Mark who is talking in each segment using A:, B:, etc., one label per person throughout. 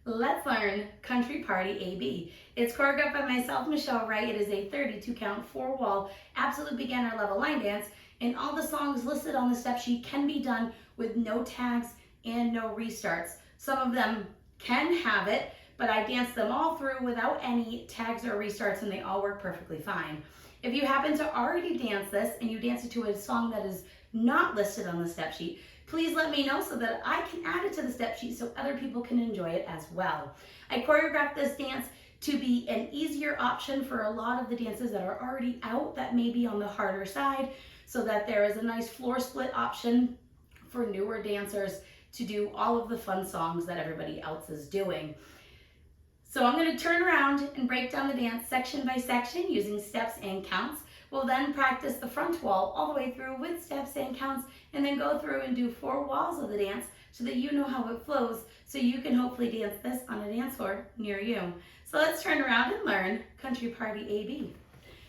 A: Let's learn Country Party AB. It's choreographed by myself, Michelle Wright. It is a 32 count, 4-wall, absolute beginner level line dance, and all the songs listed on the step sheet can be done with no tags and no restarts. Some of them can have it, but I dance them all through without any tags or restarts, and they all work perfectly fine. If you happen to already dance this and you dance it to a song that is not listed on the step sheet, please let me know so that I can add it to the step sheet so other people can enjoy it as well. I choreographed this dance to be an easier option for a lot of the dances that are already out that may be on the harder side, so that there is a nice floor split option for newer dancers to do all of the fun songs that everybody else is doing. So I'm going to turn around and break down the dance section by section using steps and counts. We'll then practice the front wall all the way through with steps and counts, and then go through and do 4 walls of the dance so that you know how it flows, so you can hopefully dance this on a dance floor near you. So let's turn around and learn Country Party AB.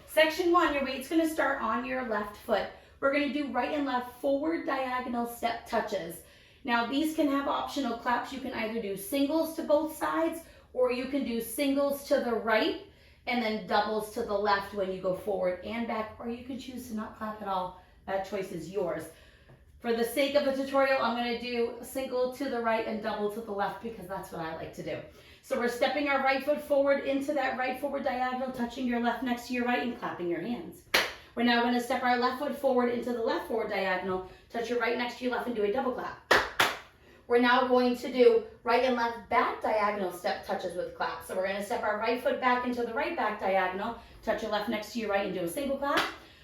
A: Section 1, your weight's going to start on your left foot. We're going to do right and left forward diagonal step touches. Now these can have optional claps. You can either do singles to both sides, or you can do singles to the right and then doubles to the left when you go forward and back, or you can choose to not clap at all. That choice is yours. For the sake of the tutorial, I'm going to do a single to the right and double to the left because that's what I like to do. So we're stepping our right foot forward into that right forward diagonal, touching your left next to your right and clapping your hands. We're now going to step our left foot forward into the left forward diagonal, touch your right next to your left and do a double clap. We're now going to do right and left back diagonal step touches with claps. So we're going to step our right foot back into the right back diagonal, touch your left next to your right and do a single clap.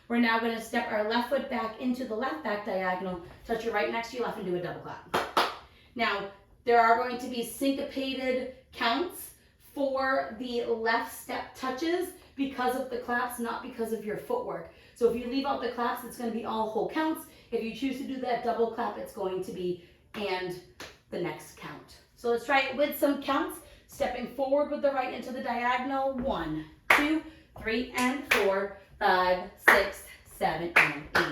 A: We're now going to step our left foot back into the left back diagonal, touch your right next to your left and do a double clap. Now, there are going to be syncopated counts for the left step touches because of the claps, not because of your footwork. So if you leave out the claps, it's going to be all whole counts. If you choose to do that double clap, it's going to be and the next count. So let's try it with some counts. Stepping forward with the right into the diagonal. 1, 2, 3, and 4, 5, 6, 7, and 8.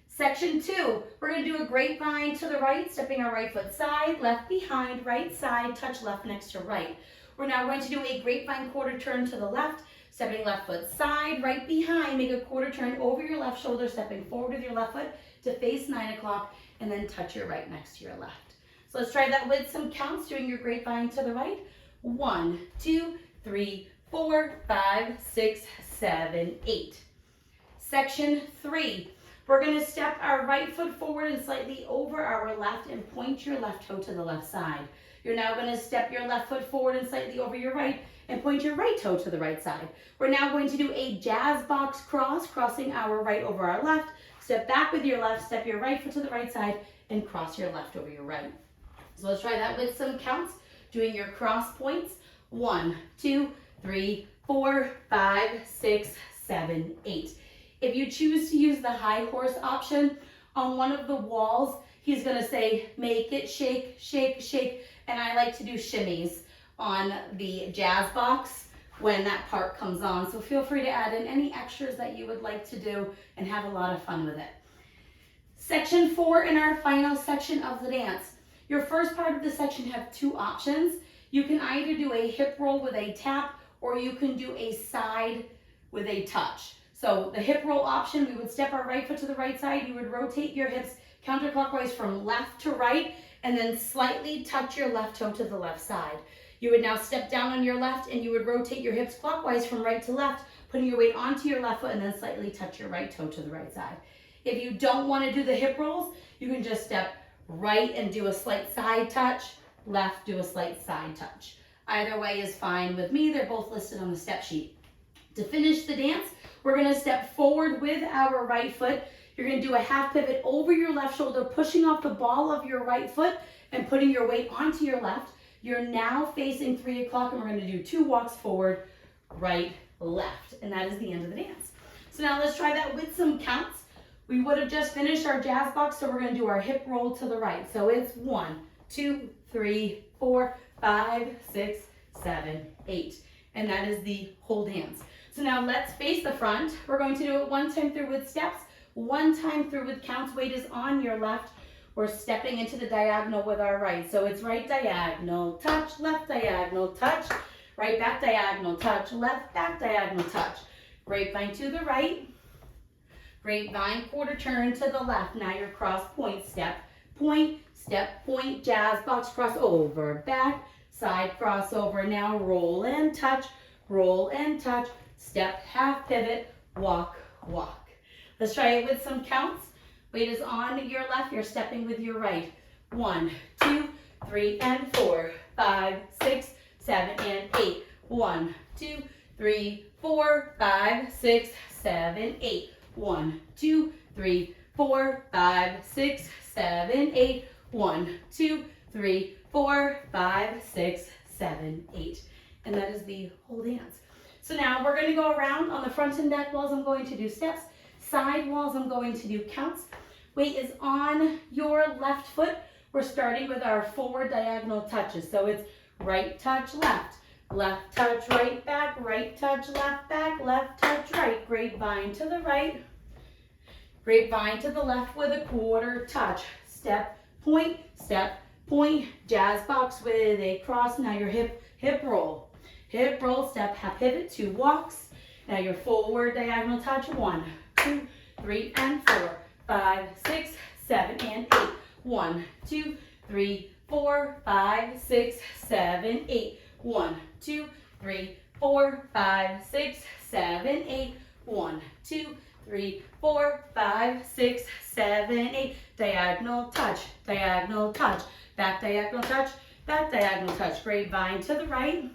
A: Section 2, we're going to do a grapevine to the right, stepping our right foot side, left behind, right side, touch left next to right. We're now going to do a grapevine quarter turn to the left, stepping left foot side, right behind, make a quarter turn over your left shoulder, stepping forward with your left foot to face 9 o'clock, and then touch your right next to your left. So let's try that with some counts, doing your grapevine to the right. 1, 2, 3, 4, 5, 6, 7, 8. Section 3, we're going to step our right foot forward and slightly over our left and point your left toe to the left side. You're now going to step your left foot forward and slightly over your right and point your right toe to the right side. We're now going to do a jazz box cross, crossing our right over our left. Step back with your left, step your right foot to the right side, and cross your left over your right. So let's try that with some counts, doing your cross points. 1, 2, 3, 4, 5, 6, 7, 8. If you choose to use the high horse option, on one of the walls, he's going to say, make it shake, shake, shake. And I like to do shimmies on the jazz box when that part comes on. So feel free to add in any extras that you would like to do and have a lot of fun with it. Section 4 in our final section of the dance. Your first part of the section have 2 options. You can either do a hip roll with a tap, or you can do a side with a touch. So the hip roll option, we would step our right foot to the right side. You would rotate your hips counterclockwise from left to right, and then slightly touch your left toe to the left side. You would now step down on your left and you would rotate your hips clockwise from right to left, putting your weight onto your left foot and then slightly touch your right toe to the right side. If you don't want to do the hip rolls, you can just step right and do a slight side touch, left, do a slight side touch. Either way is fine with me. They're both listed on the step sheet. To finish the dance, we're going to step forward with our right foot. You're going to do a half pivot over your left shoulder, pushing off the ball of your right foot and putting your weight onto your left. You're now facing 3 o'clock, and we're going to do 2 walks forward, right, left. And that is the end of the dance. So now let's try that with some counts. We would have just finished our jazz box, so we're going to do our hip roll to the right. So it's 1, 2, 3, 4, 5, 6, 7, 8. And that is the whole dance. So now let's face the front. We're going to do it 1 time through with steps, 1 time through with counts. Weight is on your left. we're stepping into the diagonal with our right. So it's right diagonal, touch, left diagonal, touch, right back diagonal, touch, left back diagonal, touch. Grapevine to the right, grapevine, quarter turn to the left. Now your cross point, step, point, jazz box, cross over, back, side crossover. Now roll and touch, step, half pivot, walk, walk. Let's try it with some counts. Weight is on your left, you're stepping with your right. 1, 2, 3, and 4, 5, 6, 7, and 8. 1, 2, 3, 4, 5, 6, 7, 8. 1, 2, 3, 4, 5, 6, 7, 8. 1, 2, 3, 4, 5, 6, 7, 8. And that is the whole dance. So now we're going to go around. On the front and back walls, I'm going to do steps. Side walls, I'm going to do counts. Weight is on your left foot. We're starting with our forward diagonal touches. So it's right touch, left touch, right touch, left back, left touch, right. Grapevine to the right, grapevine to the left with a quarter touch. Step, point, jazz box with a cross. Now your hip roll, step, half pivot, 2 walks. Now your forward diagonal touch, 1, 2, 3, and 4, 5, 6, 7, and 8. 1, 2, 3, 4, 5, 6, 7, 8. 1, 2, 3, 4, 5, 6, 7, 8. 1, 2, 3, 4, 5, 6, 7, 8. Diagonal touch, back diagonal touch, grapevine to the right,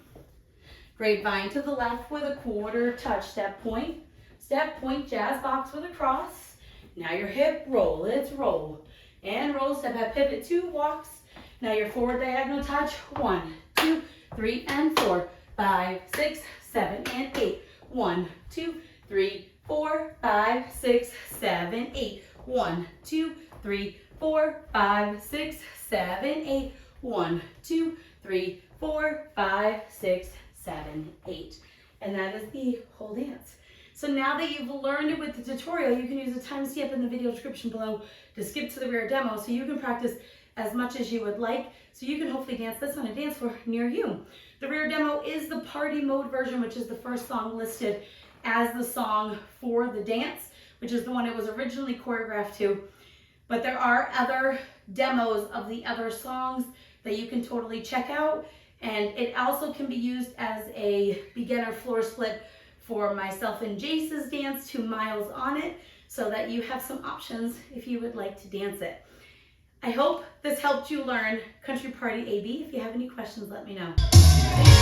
A: grapevine to the left with a quarter touch. Step, point, jazz box with a cross. Now your hip roll, it's roll and roll, step, half pivot, 2 walks. Now your forward diagonal touch, 1, 2, 3, and 4, 5, 6, 7, and 8. 1, 2, 3, 4, 5, 6, 7, 8. 1, 2, 3, 4, 5, 6, 7, 8. 1, 2, 3, 4, 5, 6, 7, 8. And that is the whole dance. So now that you've learned it with the tutorial, you can use the timestamp in the video description below to skip to the rear demo so you can practice as much as you would like, so you can hopefully dance this on a dance floor near you. The rear demo is the party mode version, which is the first song listed as the song for the dance, which is the one it was originally choreographed to. But there are other demos of the other songs that you can totally check out, and it also can be used as a beginner floor split for myself and Jace's dance, 2 miles on it, so that you have some options if you would like to dance it. I hope this helped you learn Country Party AB. If you have any questions, let me know.